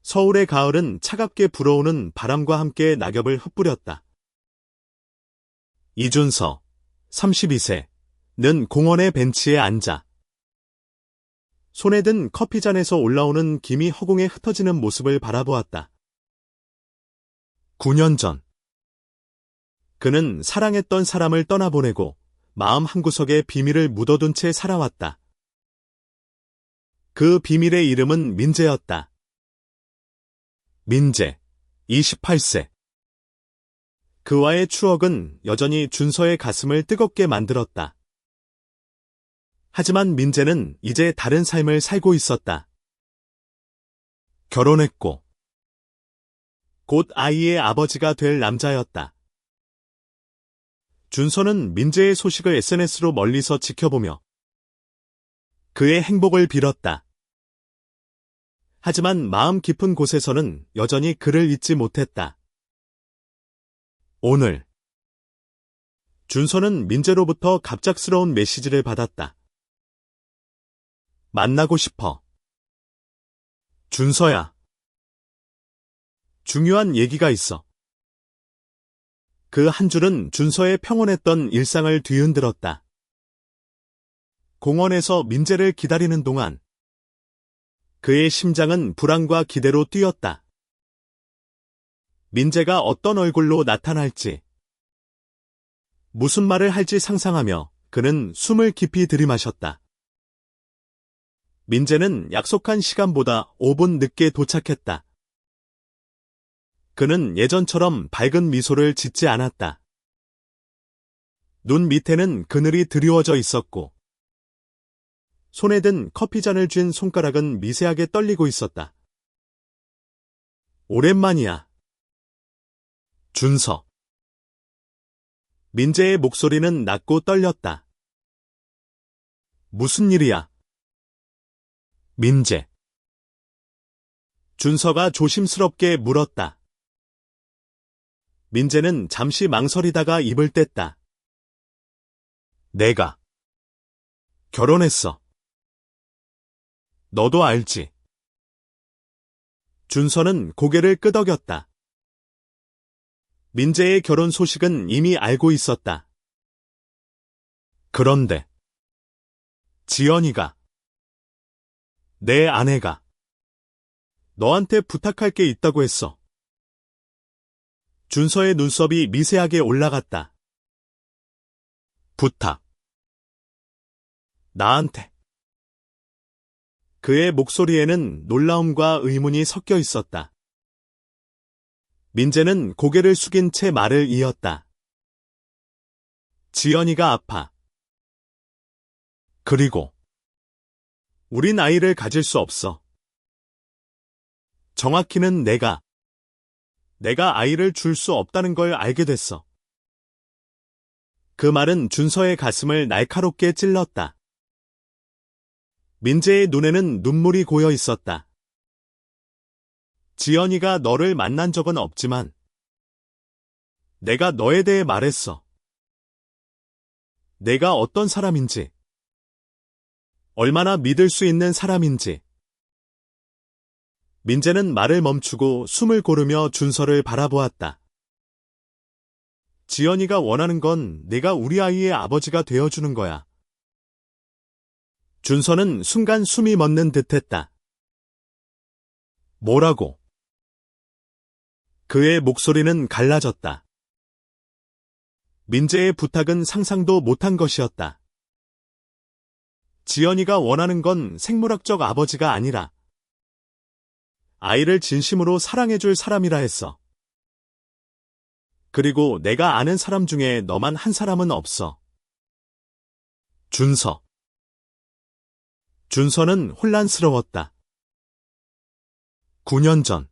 서울의 가을은 차갑게 불어오는 바람과 함께 낙엽을 흩뿌렸다. 이준서, 32세는 공원의 벤치에 앉아 손에 든 커피잔에서 올라오는 김이 허공에 흩어지는 모습을 바라보았다. 9년 전, 그는 사랑했던 사람을 떠나보내고 마음 한구석에 비밀을 묻어둔 채 살아왔다. 그 비밀의 이름은 민재였다. 민재, 28세. 그와의 추억은 여전히 준서의 가슴을 뜨겁게 만들었다. 하지만 민재는 이제 다른 삶을 살고 있었다. 결혼했고, 곧 아이의 아버지가 될 남자였다. 준서는 민재의 소식을 SNS로 멀리서 지켜보며 그의 행복을 빌었다. 하지만 마음 깊은 곳에서는 여전히 그를 잊지 못했다. 오늘 준서는 민재로부터 갑작스러운 메시지를 받았다. 만나고 싶어. 준서야. 중요한 얘기가 있어. 그 한 줄은 준서의 평온했던 일상을 뒤흔들었다. 공원에서 민재를 기다리는 동안 그의 심장은 불안과 기대로 뛰었다. 민재가 어떤 얼굴로 나타날지, 무슨 말을 할지 상상하며 그는 숨을 깊이 들이마셨다. 민재는 약속한 시간보다 5분 늦게 도착했다. 그는 예전처럼 밝은 미소를 짓지 않았다. 눈 밑에는 그늘이 드리워져 있었고, 손에 든 커피잔을 쥔 손가락은 미세하게 떨리고 있었다. 오랜만이야. 준서. 민재의 목소리는 낮고 떨렸다. 무슨 일이야? 민재. 준서가 조심스럽게 물었다. 민재는 잠시 망설이다가 입을 뗐다. 내가 결혼했어. 너도 알지? 준서는 고개를 끄덕였다. 민재의 결혼 소식은 이미 알고 있었다. 그런데 지연이가, 내 아내가 너한테 부탁할 게 있다고 했어. 준서의 눈썹이 미세하게 올라갔다. 부탁. 나한테. 그의 목소리에는 놀라움과 의문이 섞여 있었다. 민재는 고개를 숙인 채 말을 이었다. 지연이가 아파. 그리고 우린 아이를 가질 수 없어. 정확히는 내가 아이를 줄 수 없다는 걸 알게 됐어. 그 말은 준서의 가슴을 날카롭게 찔렀다. 민재의 눈에는 눈물이 고여 있었다. 지연이가 너를 만난 적은 없지만 내가 너에 대해 말했어. 내가 어떤 사람인지, 얼마나 믿을 수 있는 사람인지. 민재는 말을 멈추고 숨을 고르며 준서를 바라보았다. 지연이가 원하는 건 내가 우리 아이의 아버지가 되어주는 거야. 준서는 순간 숨이 멎는 듯했다. 뭐라고? 그의 목소리는 갈라졌다. 민재의 부탁은 상상도 못한 것이었다. 지연이가 원하는 건 생물학적 아버지가 아니라 아이를 진심으로 사랑해줄 사람이라 했어. 그리고 내가 아는 사람 중에 너만 한 사람은 없어. 준서. 준서는 혼란스러웠다. 9년 전.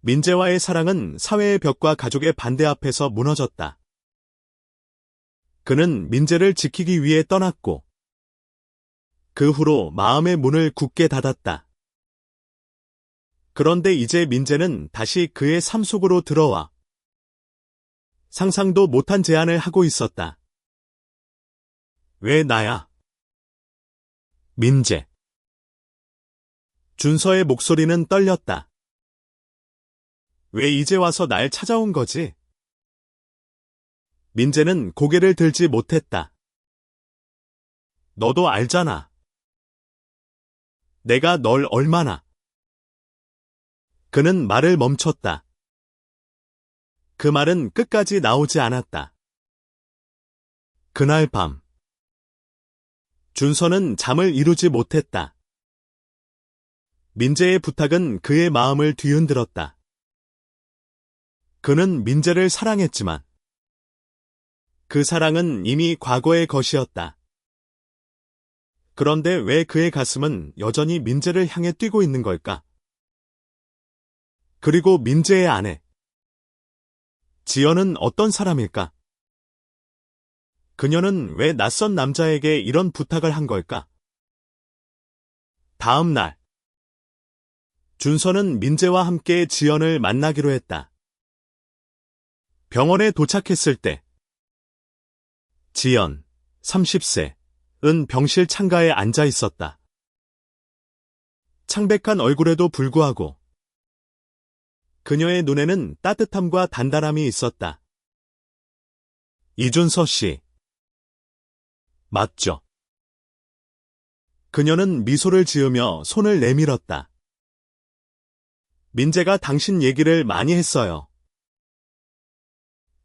민재와의 사랑은 사회의 벽과 가족의 반대 앞에서 무너졌다. 그는 민재를 지키기 위해 떠났고, 그 후로 마음의 문을 굳게 닫았다. 그런데 이제 민재는 다시 그의 삶 속으로 들어와 상상도 못한 제안을 하고 있었다. 왜 나야? 민재. 준서의 목소리는 떨렸다. 왜 이제 와서 날 찾아온 거지? 민재는 고개를 들지 못했다. 너도 알잖아. 내가 널 얼마나. 그는 말을 멈췄다. 그 말은 끝까지 나오지 않았다. 그날 밤. 준서는 잠을 이루지 못했다. 민재의 부탁은 그의 마음을 뒤흔들었다. 그는 민재를 사랑했지만 그 사랑은 이미 과거의 것이었다. 그런데 왜 그의 가슴은 여전히 민재를 향해 뛰고 있는 걸까? 그리고 민재의 아내. 지연은 어떤 사람일까? 그녀는 왜 낯선 남자에게 이런 부탁을 한 걸까? 다음 날. 준서는 민재와 함께 지연을 만나기로 했다. 병원에 도착했을 때 지연, 30세, 은 병실 창가에 앉아 있었다. 창백한 얼굴에도 불구하고 그녀의 눈에는 따뜻함과 단단함이 있었다. 이준서 씨. 맞죠? 그녀는 미소를 지으며 손을 내밀었다. 민재가 당신 얘기를 많이 했어요.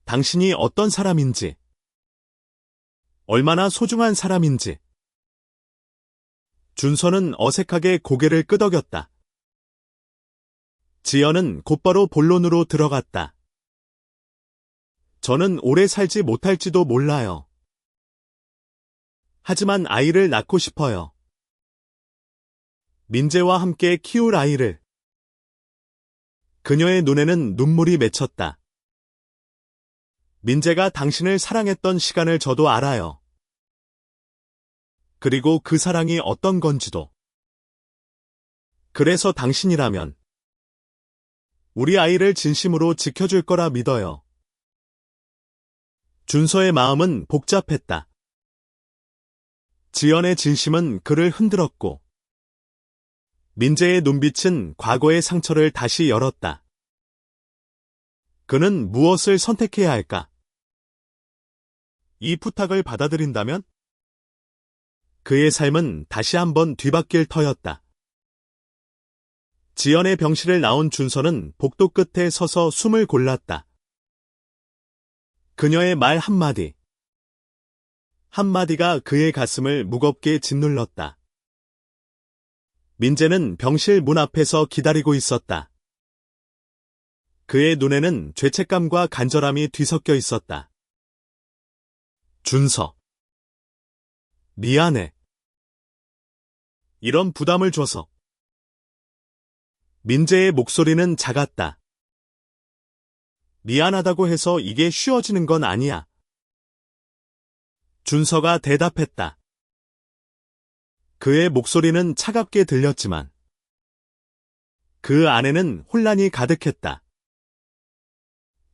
당신이 어떤 사람인지, 얼마나 소중한 사람인지. 준서는 어색하게 고개를 끄덕였다. 지연은 곧바로 본론으로 들어갔다. 저는 오래 살지 못할지도 몰라요. 하지만 아이를 낳고 싶어요. 민재와 함께 키울 아이를. 그녀의 눈에는 눈물이 맺혔다. 민재가 당신을 사랑했던 시간을 저도 알아요. 그리고 그 사랑이 어떤 건지도. 그래서 당신이라면 우리 아이를 진심으로 지켜줄 거라 믿어요. 준서의 마음은 복잡했다. 지연의 진심은 그를 흔들었고 민재의 눈빛은 과거의 상처를 다시 열었다. 그는 무엇을 선택해야 할까? 이 부탁을 받아들인다면? 그의 삶은 다시 한번 뒤바뀔 터였다. 지연의 병실을 나온 준서는 복도 끝에 서서 숨을 골랐다. 그녀의 말 한마디. 한마디가 그의 가슴을 무겁게 짓눌렀다. 민재는 병실 문 앞에서 기다리고 있었다. 그의 눈에는 죄책감과 간절함이 뒤섞여 있었다. 준서. 미안해. 이런 부담을 줘서. 민재의 목소리는 작았다. 미안하다고 해서 이게 쉬워지는 건 아니야. 준서가 대답했다. 그의 목소리는 차갑게 들렸지만 그 안에는 혼란이 가득했다.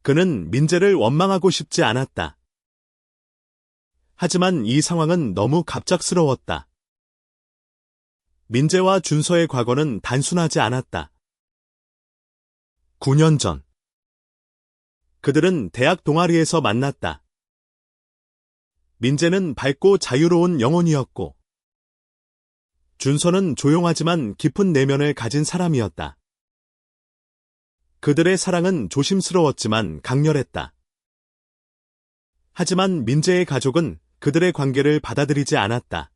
그는 민재를 원망하고 싶지 않았다. 하지만 이 상황은 너무 갑작스러웠다. 민재와 준서의 과거는 단순하지 않았다. 9년 전. 그들은 대학 동아리에서 만났다. 민재는 밝고 자유로운 영혼이었고 준서는 조용하지만 깊은 내면을 가진 사람이었다. 그들의 사랑은 조심스러웠지만 강렬했다. 하지만 민재의 가족은 그들의 관계를 받아들이지 않았다.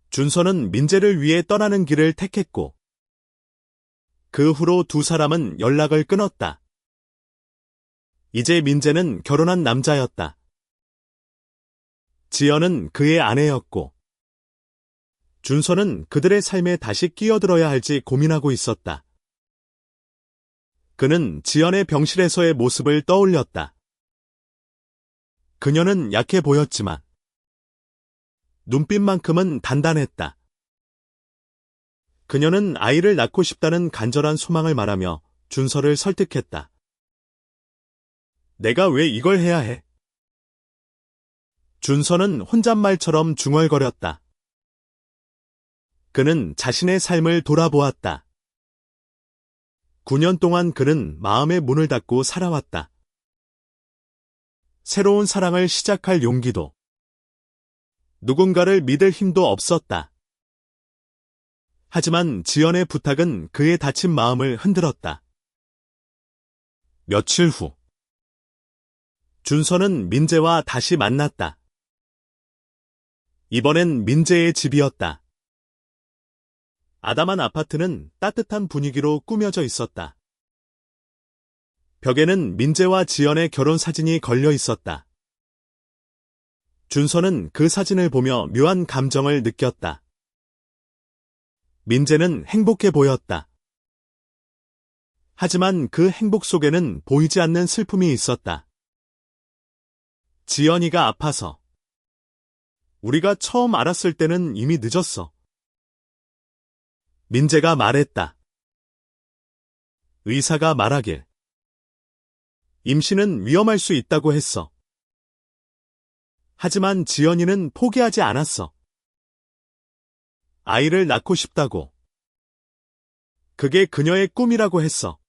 준서는 민재를 위해 떠나는 길을 택했고 그 후로 두 사람은 연락을 끊었다. 이제 민재는 결혼한 남자였다. 지연은 그의 아내였고 준서는 그들의 삶에 다시 끼어들어야 할지 고민하고 있었다. 그는 지연의 병실에서의 모습을 떠올렸다. 그녀는 약해 보였지만 눈빛만큼은 단단했다. 그녀는 아이를 낳고 싶다는 간절한 소망을 말하며 준서를 설득했다. 내가 왜 이걸 해야 해? 준서는 혼잣말처럼 중얼거렸다. 그는 자신의 삶을 돌아보았다. 9년 동안 그는 마음의 문을 닫고 살아왔다. 새로운 사랑을 시작할 용기도, 누군가를 믿을 힘도 없었다. 하지만 지연의 부탁은 그의 다친 마음을 흔들었다. 며칠 후, 준서는 민재와 다시 만났다. 이번엔 민재의 집이었다. 아담한 아파트는 따뜻한 분위기로 꾸며져 있었다. 벽에는 민재와 지연의 결혼 사진이 걸려 있었다. 준서는 그 사진을 보며 묘한 감정을 느꼈다. 민재는 행복해 보였다. 하지만 그 행복 속에는 보이지 않는 슬픔이 있었다. 지연이가 아파서. 우리가 처음 알았을 때는 이미 늦었어. 민재가 말했다. 의사가 말하길. 임신은 위험할 수 있다고 했어. 하지만 지연이는 포기하지 않았어. 아이를 낳고 싶다고. 그게 그녀의 꿈이라고 했어.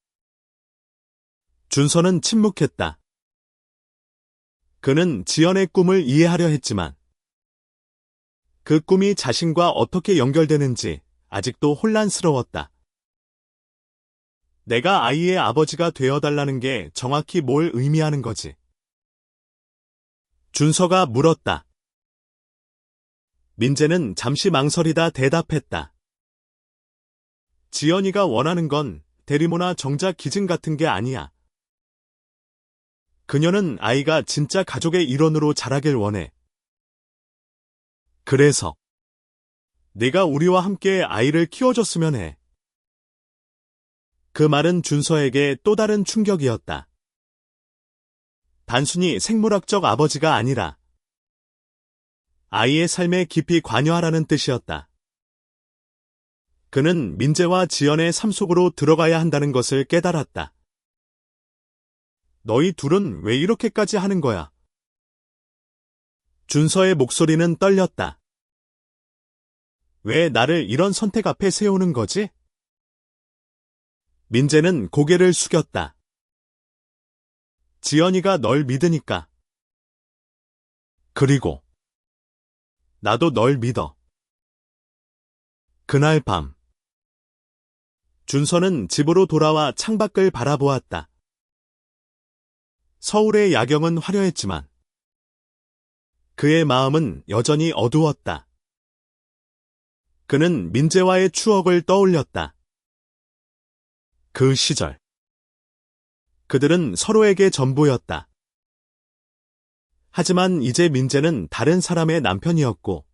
준서는 침묵했다. 그는 지연의 꿈을 이해하려 했지만 그 꿈이 자신과 어떻게 연결되는지 아직도 혼란스러웠다. 내가 아이의 아버지가 되어달라는 게 정확히 뭘 의미하는 거지? 준서가 물었다. 민재는 잠시 망설이다 대답했다. 지연이가 원하는 건 대리모나 정자 기증 같은 게 아니야. 그녀는 아이가 진짜 가족의 일원으로 자라길 원해. 그래서 네가 우리와 함께 아이를 키워줬으면 해. 그 말은 준서에게 또 다른 충격이었다. 단순히 생물학적 아버지가 아니라 아이의 삶에 깊이 관여하라는 뜻이었다. 그는 민재와 지연의 삶 속으로 들어가야 한다는 것을 깨달았다. 너희 둘은 왜 이렇게까지 하는 거야? 준서의 목소리는 떨렸다. 왜 나를 이런 선택 앞에 세우는 거지? 민재는 고개를 숙였다. 지연이가 널 믿으니까. 그리고 나도 널 믿어. 그날 밤 준서는 집으로 돌아와 창밖을 바라보았다. 서울의 야경은 화려했지만 그의 마음은 여전히 어두웠다. 그는 민재와의 추억을 떠올렸다. 그 시절 그들은 서로에게 전부였다. 하지만 이제 민재는 다른 사람의 남편이었고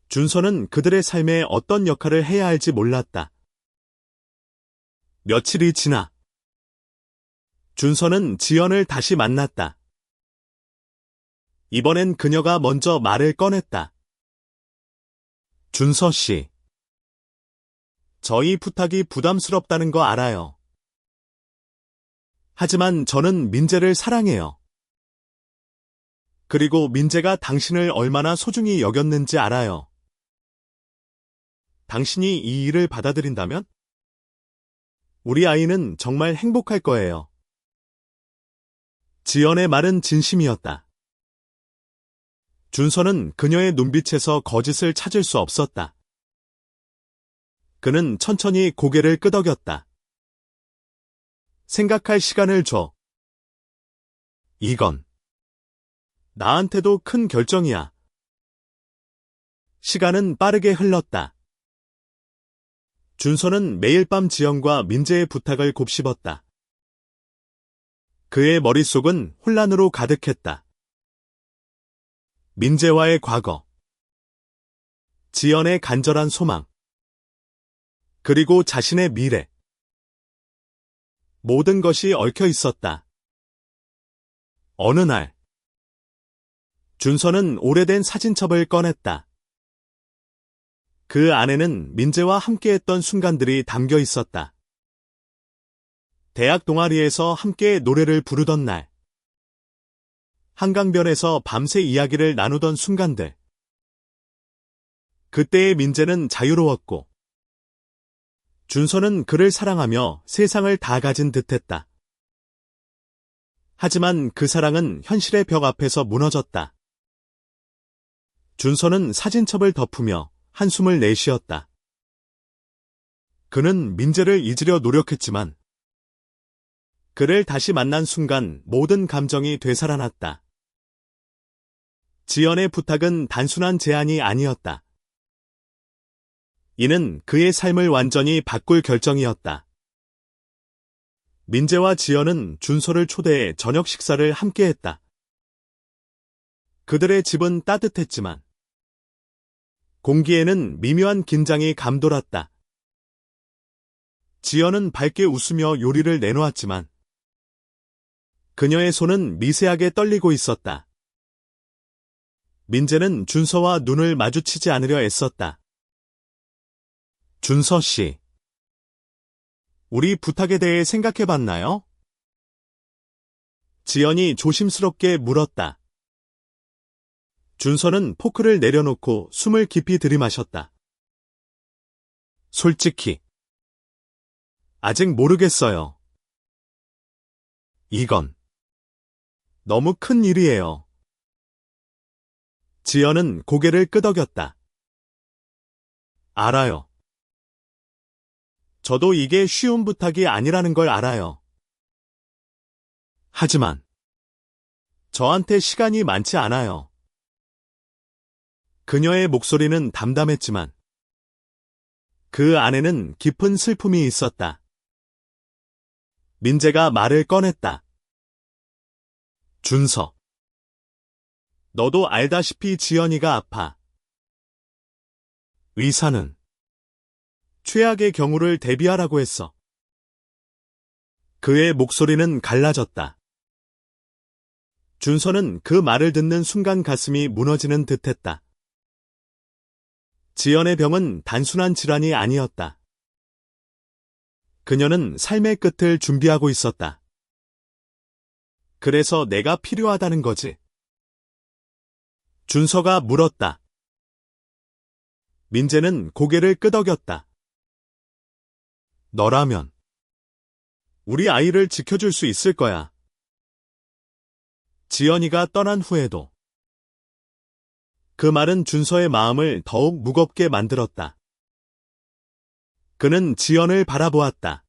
준서는 그들의 삶에 어떤 역할을 해야 할지 몰랐다. 며칠이 지나 준서는 지연을 다시 만났다. 이번엔 그녀가 먼저 말을 꺼냈다. 준서 씨, 저희 부탁이 부담스럽다는 거 알아요. 하지만 저는 민재를 사랑해요. 그리고 민재가 당신을 얼마나 소중히 여겼는지 알아요. 당신이 이 일을 받아들인다면 우리 아이는 정말 행복할 거예요. 지연의 말은 진심이었다. 준서는 그녀의 눈빛에서 거짓을 찾을 수 없었다. 그는 천천히 고개를 끄덕였다. 생각할 시간을 줘. 이건 나한테도 큰 결정이야. 시간은 빠르게 흘렀다. 준서는 매일 밤 지연과 민재의 부탁을 곱씹었다. 그의 머릿속은 혼란으로 가득했다. 민재와의 과거, 지연의 간절한 소망, 그리고 자신의 미래. 모든 것이 얽혀 있었다. 어느 날, 준서는 오래된 사진첩을 꺼냈다. 그 안에는 민재와 함께했던 순간들이 담겨 있었다. 대학 동아리에서 함께 노래를 부르던 날, 한강변에서 밤새 이야기를 나누던 순간들, 그때의 민재는 자유로웠고 준서는 그를 사랑하며 세상을 다 가진 듯했다. 하지만 그 사랑은 현실의 벽 앞에서 무너졌다. 준서는 사진첩을 덮으며 한숨을 내쉬었다. 그는 민재를 잊으려 노력했지만 그를 다시 만난 순간 모든 감정이 되살아났다. 지연의 부탁은 단순한 제안이 아니었다. 이는 그의 삶을 완전히 바꿀 결정이었다. 민재와 지연은 준서를 초대해 저녁 식사를 함께했다. 그들의 집은 따뜻했지만 공기에는 미묘한 긴장이 감돌았다. 지연은 밝게 웃으며 요리를 내놓았지만 그녀의 손은 미세하게 떨리고 있었다. 민재는 준서와 눈을 마주치지 않으려 애썼다. 준서 씨, 우리 부탁에 대해 생각해봤나요? 지연이 조심스럽게 물었다. 준서는 포크를 내려놓고 숨을 깊이 들이마셨다. 솔직히, 아직 모르겠어요. 이건 너무 큰 일이에요. 지연은 고개를 끄덕였다. 알아요. 저도 이게 쉬운 부탁이 아니라는 걸 알아요. 하지만 저한테 시간이 많지 않아요. 그녀의 목소리는 담담했지만 그 안에는 깊은 슬픔이 있었다. 민재가 말을 꺼냈다. 준서, 너도 알다시피 지연이가 아파. 의사는 최악의 경우를 대비하라고 했어. 그의 목소리는 갈라졌다. 준서는 그 말을 듣는 순간 가슴이 무너지는 듯했다. 지연의 병은 단순한 질환이 아니었다. 그녀는 삶의 끝을 준비하고 있었다. 그래서 내가 필요하다는 거지. 준서가 물었다. 민재는 고개를 끄덕였다. 너라면 우리 아이를 지켜줄 수 있을 거야. 지연이가 떠난 후에도 그 말은 준서의 마음을 더욱 무겁게 만들었다. 그는 지연을 바라보았다.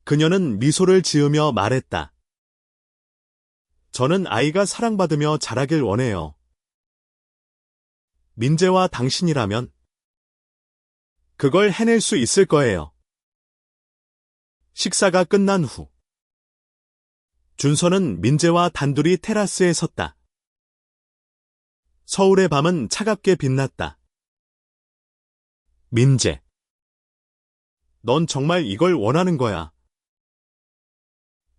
그녀는 미소를 지으며 말했다. 저는 아이가 사랑받으며 자라길 원해요. 민재와 당신이라면 그걸 해낼 수 있을 거예요. 식사가 끝난 후 준서는 민재와 단둘이 테라스에 섰다. 서울의 밤은 차갑게 빛났다. 민재, 넌 정말 이걸 원하는 거야?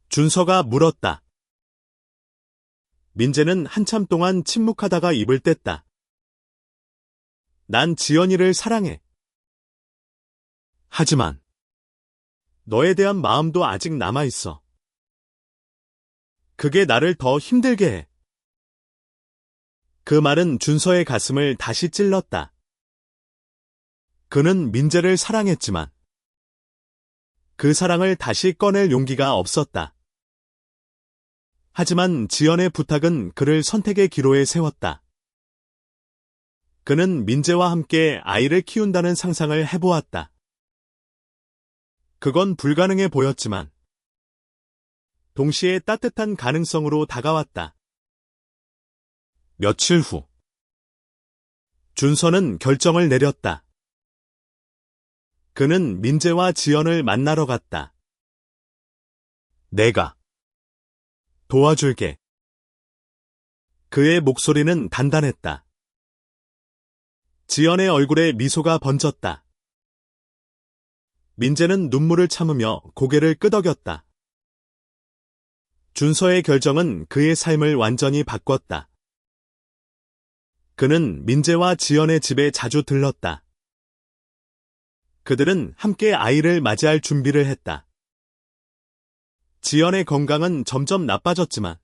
준서가 물었다. 민재는 한참 동안 침묵하다가 입을 뗐다. 난 지연이를 사랑해. 하지만 너에 대한 마음도 아직 남아있어. 그게 나를 더 힘들게 해. 그 말은 준서의 가슴을 다시 찔렀다. 그는 민재를 사랑했지만 그 사랑을 다시 꺼낼 용기가 없었다. 하지만 지연의 부탁은 그를 선택의 기로에 세웠다. 그는 민재와 함께 아이를 키운다는 상상을 해보았다. 그건 불가능해 보였지만 동시에 따뜻한 가능성으로 다가왔다. 며칠 후 준서는 결정을 내렸다. 그는 민재와 지연을 만나러 갔다. 내가 도와줄게. 그의 목소리는 단단했다. 지연의 얼굴에 미소가 번졌다. 민재는 눈물을 참으며 고개를 끄덕였다. 준서의 결정은 그의 삶을 완전히 바꿨다. 그는 민재와 지연의 집에 자주 들렀다. 그들은 함께 아이를 맞이할 준비를 했다. 지연의 건강은 점점 나빠졌지만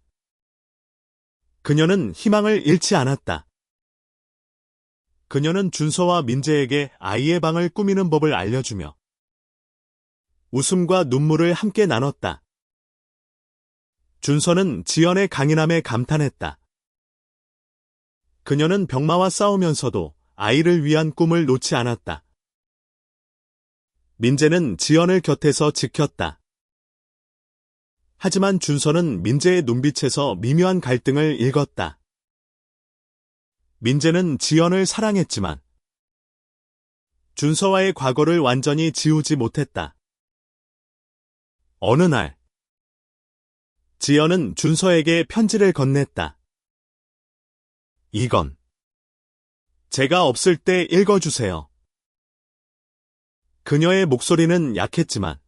그녀는 희망을 잃지 않았다. 그녀는 준서와 민재에게 아이의 방을 꾸미는 법을 알려주며 웃음과 눈물을 함께 나눴다. 준서는 지연의 강인함에 감탄했다. 그녀는 병마와 싸우면서도 아이를 위한 꿈을 놓지 않았다. 민재는 지연을 곁에서 지켰다. 하지만 준서는 민재의 눈빛에서 미묘한 갈등을 읽었다. 민재는 지연을 사랑했지만 준서와의 과거를 완전히 지우지 못했다. 어느 날, 지연은 준서에게 편지를 건넸다. 이건 제가 없을 때 읽어주세요. 그녀의 목소리는 약했지만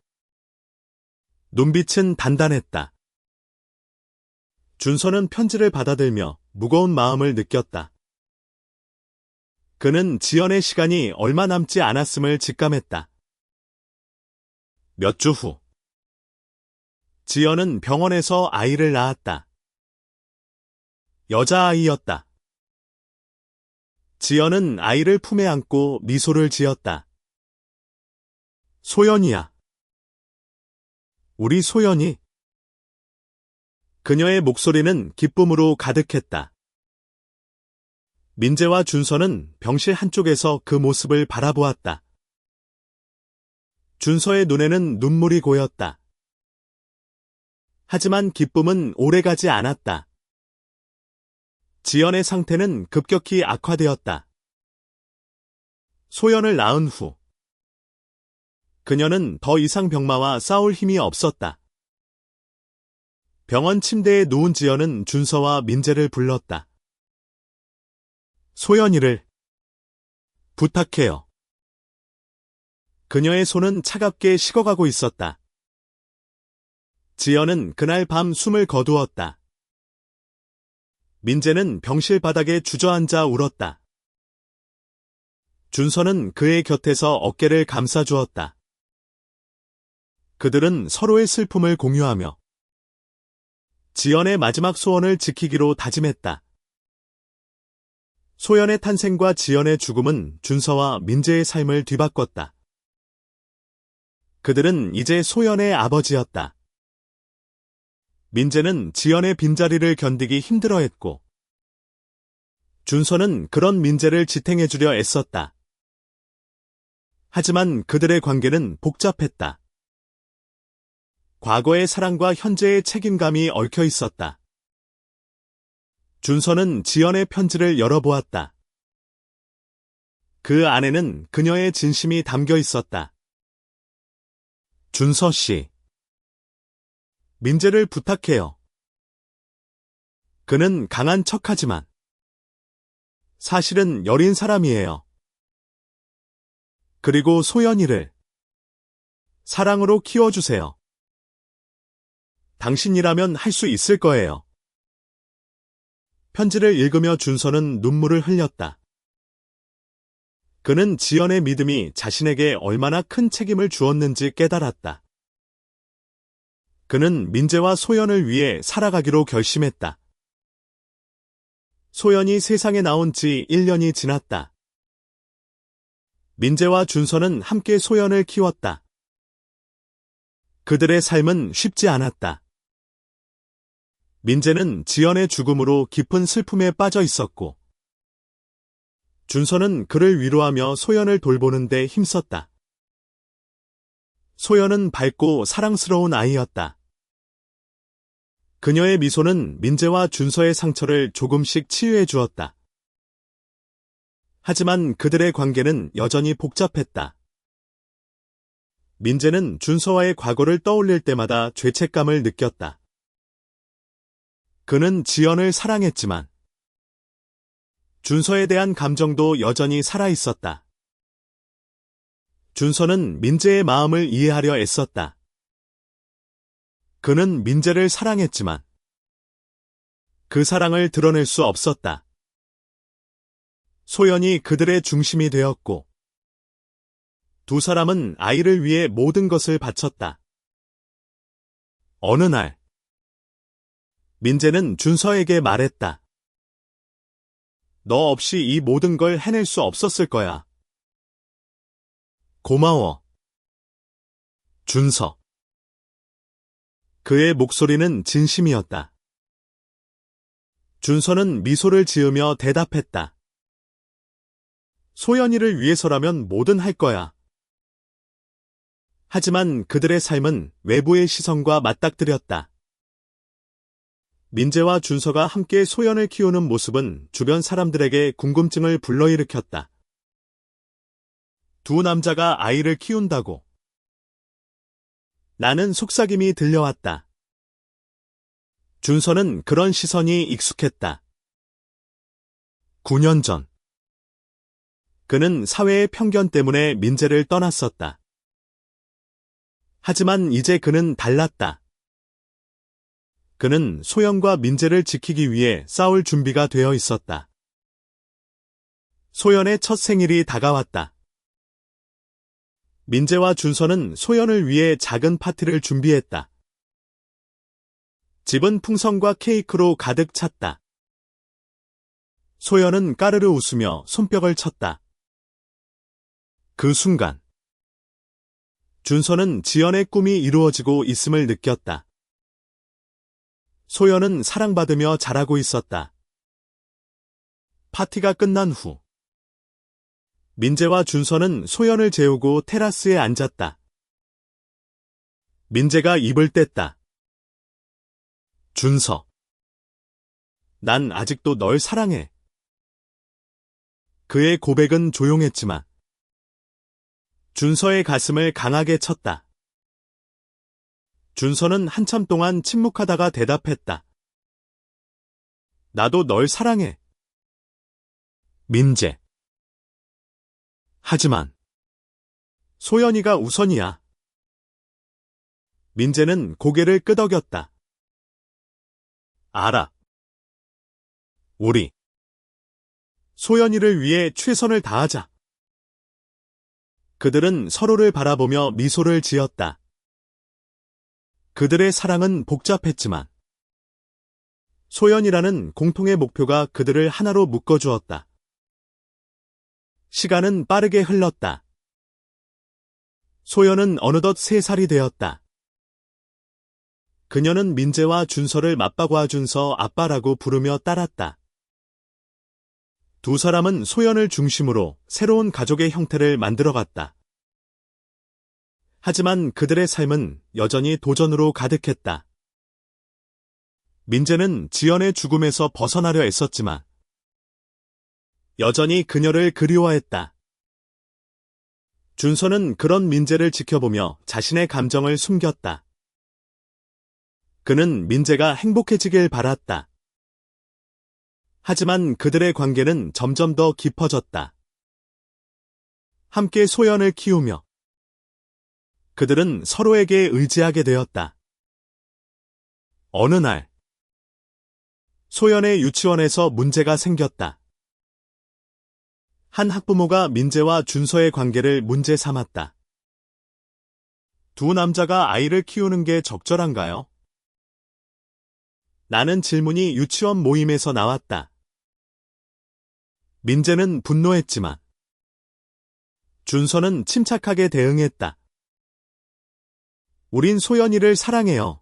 눈빛은 단단했다. 준서는 편지를 받아들며 무거운 마음을 느꼈다. 그는 지연의 시간이 얼마 남지 않았음을 직감했다. 몇 주 후, 지연은 병원에서 아이를 낳았다. 여자아이였다. 지연은 아이를 품에 안고 미소를 지었다. 소연이야. 우리 소연이. 그녀의 목소리는 기쁨으로 가득했다. 민재와 준서는 병실 한쪽에서 그 모습을 바라보았다. 준서의 눈에는 눈물이 고였다. 하지만 기쁨은 오래가지 않았다. 지연의 상태는 급격히 악화되었다. 소연을 낳은 후, 그녀는 더 이상 병마와 싸울 힘이 없었다. 병원 침대에 누운 지연은 준서와 민재를 불렀다. 소연이를 부탁해요. 그녀의 손은 차갑게 식어가고 있었다. 지연은 그날 밤 숨을 거두었다. 민재는 병실 바닥에 주저앉아 울었다. 준서는 그의 곁에서 어깨를 감싸주었다. 그들은 서로의 슬픔을 공유하며 지연의 마지막 소원을 지키기로 다짐했다. 소연의 탄생과 지연의 죽음은 준서와 민재의 삶을 뒤바꿨다. 그들은 이제 소연의 아버지였다. 민재는 지연의 빈자리를 견디기 힘들어했고, 준서는 그런 민재를 지탱해주려 애썼다. 하지만 그들의 관계는 복잡했다. 과거의 사랑과 현재의 책임감이 얽혀 있었다. 준서는 지연의 편지를 열어보았다. 그 안에는 그녀의 진심이 담겨 있었다. 준서 씨, 민재를 부탁해요. 그는 강한 척하지만 사실은 여린 사람이에요. 그리고 소연이를 사랑으로 키워주세요. 당신이라면 할 수 있을 거예요. 편지를 읽으며 준서는 눈물을 흘렸다. 그는 지연의 믿음이 자신에게 얼마나 큰 책임을 주었는지 깨달았다. 그는 민재와 소연을 위해 살아가기로 결심했다. 소연이 세상에 나온 지 1년이 지났다. 민재와 준서는 함께 소연을 키웠다. 그들의 삶은 쉽지 않았다. 민재는 지연의 죽음으로 깊은 슬픔에 빠져 있었고, 준서는 그를 위로하며 소연을 돌보는 데 힘썼다. 소연은 밝고 사랑스러운 아이였다. 그녀의 미소는 민재와 준서의 상처를 조금씩 치유해 주었다. 하지만 그들의 관계는 여전히 복잡했다. 민재는 준서와의 과거를 떠올릴 때마다 죄책감을 느꼈다. 그는 지연을 사랑했지만 준서에 대한 감정도 여전히 살아있었다. 준서는 민재의 마음을 이해하려 애썼다. 그는 민재를 사랑했지만 그 사랑을 드러낼 수 없었다. 소연이 그들의 중심이 되었고, 두 사람은 아이를 위해 모든 것을 바쳤다. 어느 날, 민재는 준서에게 말했다. 너 없이 이 모든 걸 해낼 수 없었을 거야. 고마워. 준서. 그의 목소리는 진심이었다. 준서는 미소를 지으며 대답했다. 소연이를 위해서라면 뭐든 할 거야. 하지만 그들의 삶은 외부의 시선과 맞닥뜨렸다. 민재와 준서가 함께 소연을 키우는 모습은 주변 사람들에게 궁금증을 불러일으켰다. 두 남자가 아이를 키운다고. 나는 속삭임이 들려왔다. 준서는 그런 시선이 익숙했다. 9년 전. 그는 사회의 편견 때문에 민재를 떠났었다. 하지만 이제 그는 달랐다. 그는 소연과 민재를 지키기 위해 싸울 준비가 되어 있었다. 소연의 첫 생일이 다가왔다. 민재와 준서는 소연을 위해 작은 파티를 준비했다. 집은 풍선과 케이크로 가득 찼다. 소연은 까르르 웃으며 손뼉을 쳤다. 그 순간 준서는 지연의 꿈이 이루어지고 있음을 느꼈다. 소연은 사랑받으며 자라고 있었다. 파티가 끝난 후 민재와 준서는 소연을 재우고 테라스에 앉았다. 민재가 입을 뗐다. 준서. 난 아직도 널 사랑해. 그의 고백은 조용했지만 준서의 가슴을 강하게 쳤다. 준서는 한참 동안 침묵하다가 대답했다. 나도 널 사랑해. 민재. 하지만 소연이가 우선이야. 민재는 고개를 끄덕였다. 알아. 우리 소연이를 위해 최선을 다하자. 그들은 서로를 바라보며 미소를 지었다. 그들의 사랑은 복잡했지만 소연이라는 공통의 목표가 그들을 하나로 묶어주었다. 시간은 빠르게 흘렀다. 소연은 어느덧 3살이 되었다. 그녀는 민재와 준서를 맞박아 준서 아빠라고 부르며 따랐다. 두 사람은 소연을 중심으로 새로운 가족의 형태를 만들어갔다. 하지만 그들의 삶은 여전히 도전으로 가득했다. 민재는 지연의 죽음에서 벗어나려 애썼지만 여전히 그녀를 그리워했다. 준서는 그런 민재를 지켜보며 자신의 감정을 숨겼다. 그는 민재가 행복해지길 바랐다. 하지만 그들의 관계는 점점 더 깊어졌다. 함께 소연을 키우며 그들은 서로에게 의지하게 되었다. 어느 날 소연의 유치원에서 문제가 생겼다. 한 학부모가 민재와 준서의 관계를 문제 삼았다. 두 남자가 아이를 키우는 게 적절한가요? 라는 질문이 유치원 모임에서 나왔다. 민재는 분노했지만 준서는 침착하게 대응했다. 우린 소연이를 사랑해요.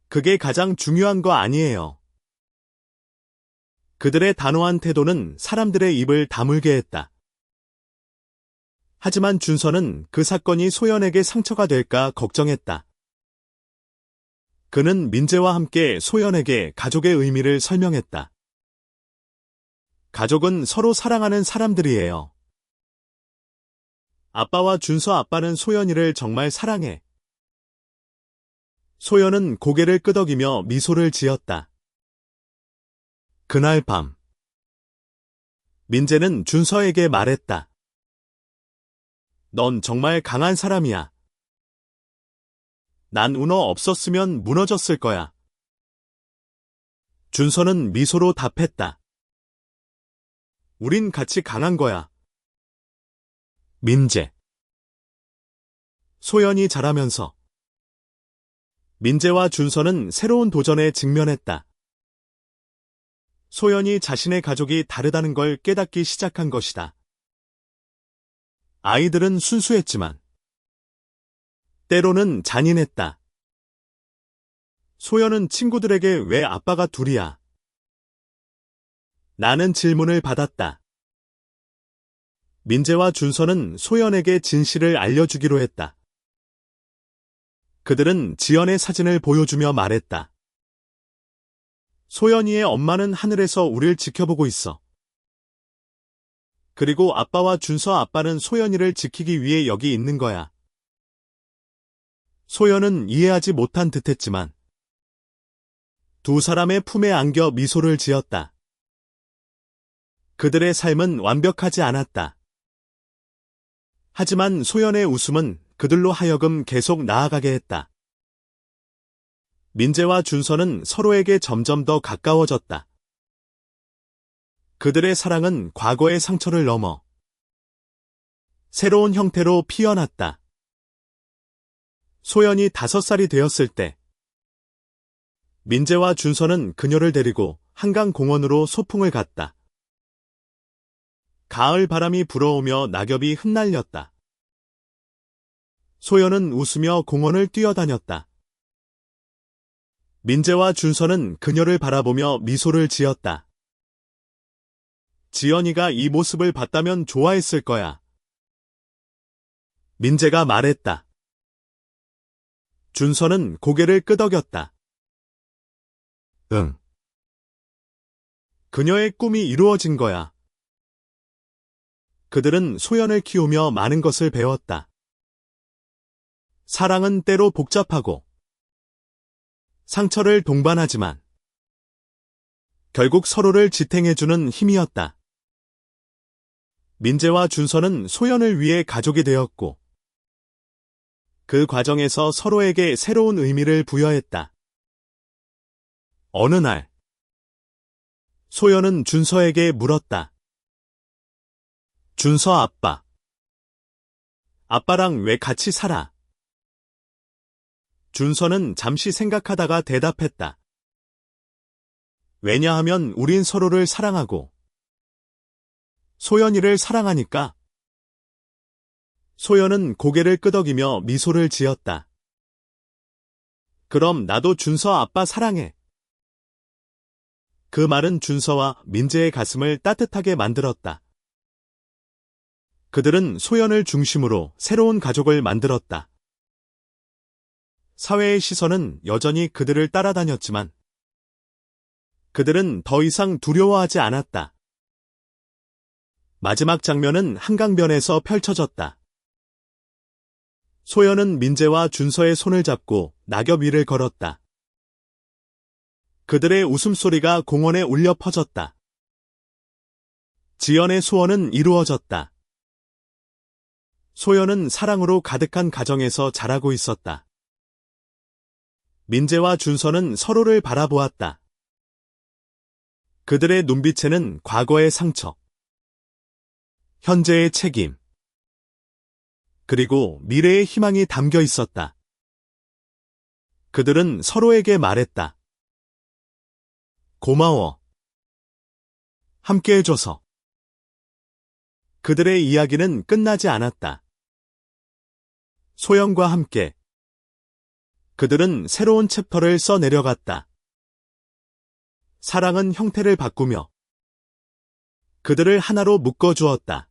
그게 가장 중요한 거 아니에요. 그들의 단호한 태도는 사람들의 입을 다물게 했다. 하지만 준서는 그 사건이 소연에게 상처가 될까 걱정했다. 그는 민재와 함께 소연에게 가족의 의미를 설명했다. 가족은 서로 사랑하는 사람들이에요. 아빠와 준서 아빠는 소연이를 정말 사랑해. 소연은 고개를 끄덕이며 미소를 지었다. 그날 밤 민재는 준서에게 말했다. 넌 정말 강한 사람이야. 난 운어 없었으면 무너졌을 거야. 준서는 미소로 답했다. 우린 같이 강한 거야. 민재. 소연이 자라면서 민재와 준서는 새로운 도전에 직면했다. 소연이 자신의 가족이 다르다는 걸 깨닫기 시작한 것이다. 아이들은 순수했지만 때로는 잔인했다. 소연은 친구들에게 왜 아빠가 둘이야? 라는 질문을 받았다. 민재와 준서는 소연에게 진실을 알려주기로 했다. 그들은 지연의 사진을 보여주며 말했다. 소연이의 엄마는 하늘에서 우릴 지켜보고 있어. 그리고 아빠와 준서 아빠는 소연이를 지키기 위해 여기 있는 거야. 소연은 이해하지 못한 듯했지만 두 사람의 품에 안겨 미소를 지었다. 그들의 삶은 완벽하지 않았다. 하지만 소연의 웃음은 그들로 하여금 계속 나아가게 했다. 민재와 준서는 서로에게 점점 더 가까워졌다. 그들의 사랑은 과거의 상처를 넘어 새로운 형태로 피어났다. 소연이 5살이 되었을 때 민재와 준서는 그녀를 데리고 한강공원으로 소풍을 갔다. 가을 바람이 불어오며 낙엽이 흩날렸다. 소연은 웃으며 공원을 뛰어다녔다. 민재와 준서는 그녀를 바라보며 미소를 지었다. 지연이가 이 모습을 봤다면 좋아했을 거야. 민재가 말했다. 준서는 고개를 끄덕였다. 응. 그녀의 꿈이 이루어진 거야. 그들은 소연을 키우며 많은 것을 배웠다. 사랑은 때로 복잡하고 상처를 동반하지만 결국 서로를 지탱해주는 힘이었다. 민재와 준서는 소연을 위해 가족이 되었고 그 과정에서 서로에게 새로운 의미를 부여했다. 어느 날 소연은 준서에게 물었다. 준서 아빠. 아빠랑 왜 같이 살아? 준서는 잠시 생각하다가 대답했다. 왜냐하면 우린 서로를 사랑하고 소연이를 사랑하니까. 소연은 고개를 끄덕이며 미소를 지었다. 그럼 나도 준서 아빠 사랑해. 그 말은 준서와 민재의 가슴을 따뜻하게 만들었다. 그들은 소연을 중심으로 새로운 가족을 만들었다. 사회의 시선은 여전히 그들을 따라다녔지만 그들은 더 이상 두려워하지 않았다. 마지막 장면은 한강변에서 펼쳐졌다. 소연은 민재와 준서의 손을 잡고 낙엽 위를 걸었다. 그들의 웃음소리가 공원에 울려 퍼졌다. 지연의 소원은 이루어졌다. 소연은 사랑으로 가득한 가정에서 자라고 있었다. 민재와 준서는 서로를 바라보았다. 그들의 눈빛에는 과거의 상처, 현재의 책임, 그리고 미래의 희망이 담겨 있었다. 그들은 서로에게 말했다. 고마워. 함께해줘서. 그들의 이야기는 끝나지 않았다. 소연과 함께 그들은 새로운 챕터를 써내려갔다. 사랑은 형태를 바꾸며 그들을 하나로 묶어주었다.